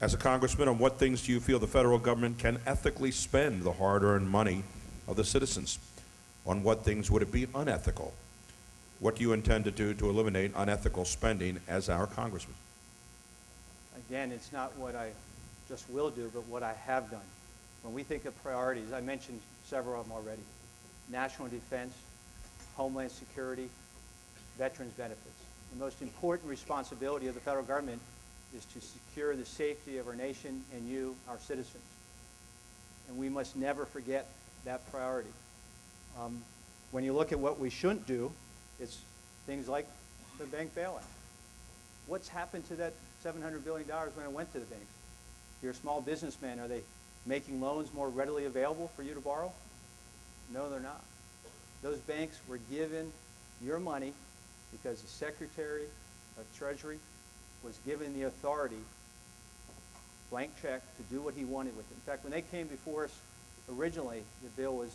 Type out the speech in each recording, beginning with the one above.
As a congressman, on what things do you feel the federal government can ethically spend the hard-earned money of the citizens? On what things would it be unethical? What do you intend to do to eliminate unethical spending as our congressman? Again, it's not what I just will do, but what I have done. When we think of priorities, I mentioned several of them already. National defense, homeland security, veterans benefits. The most important responsibility of the federal government is to secure the safety of our nation and you, our citizens. And we must never forget that priority. When you look at what we shouldn't do, it's things like the bank bailout. What's happened to that $700 billion when it went to the banks? If you're a small businessman, are they making loans more readily available for you to borrow? No, they're not. Those banks were given your money because the Secretary of Treasury was given the authority, blank check, to do what he wanted with it. In fact, when they came before us originally, the bill was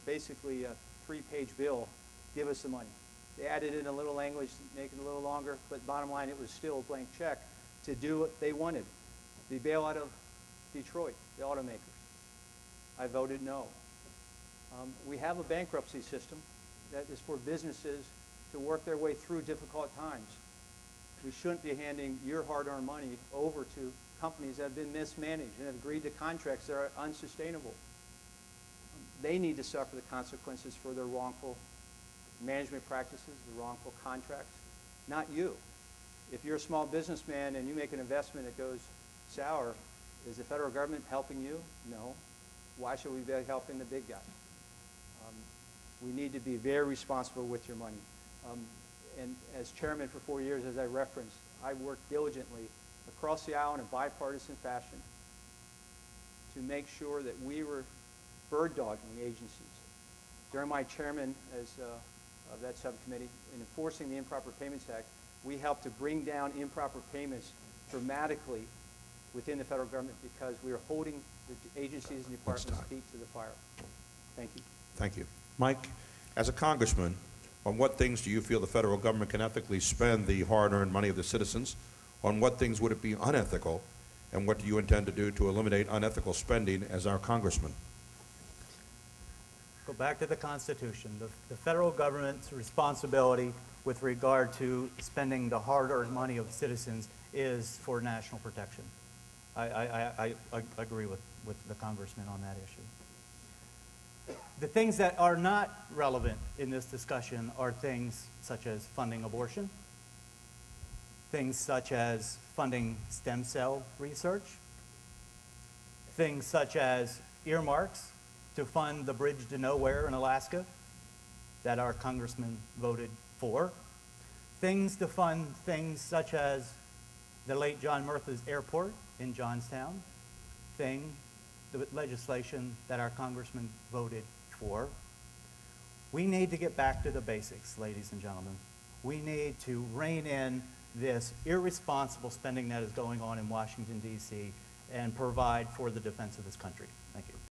basically a 3-page bill, give us the money. They added in a little language, make it a little longer, but bottom line, it was still a blank check to do what they wanted. The bailout of Detroit, the automakers. I voted no. We have a bankruptcy system that is for businesses to work their way through difficult times. We shouldn't be handing your hard-earned money over to companies that have been mismanaged and have agreed to contracts that are unsustainable. They need to suffer the consequences for their wrongful management practices, the wrongful contracts, not you. If you're a small businessman and you make an investment that goes sour, is the federal government helping you? No. Why should we be helping the big guys? We need to be very responsible with your money. And as chairman for 4 years, as I referenced, I worked diligently across the aisle in a bipartisan fashion to make sure that we were bird-dogging agencies. During my chairman of that subcommittee in enforcing the Improper Payments Act, we helped to bring down improper payments dramatically within the federal government because we were holding the agencies and departments' feet to the fire. Thank you. Thank you. Mike, as a congressman, on what things do you feel the federal government can ethically spend the hard-earned money of the citizens? On what things would it be unethical? And what do you intend to do to eliminate unethical spending as our congressman? Go back to the Constitution. The federal government's responsibility with regard to spending the hard-earned money of citizens is for national protection. I agree with the congressman on that issue. The things that are not relevant in this discussion are things such as funding abortion, things such as funding stem cell research, things such as earmarks to fund the bridge to nowhere in Alaska that our congressman voted for, things to fund things such as the late John Murtha's airport in Johnstown, the legislation that our congressman voted for. We need to get back to the basics, ladies and gentlemen. We need to rein in this irresponsible spending that is going on in Washington, D.C. and provide for the defense of this country. Thank you.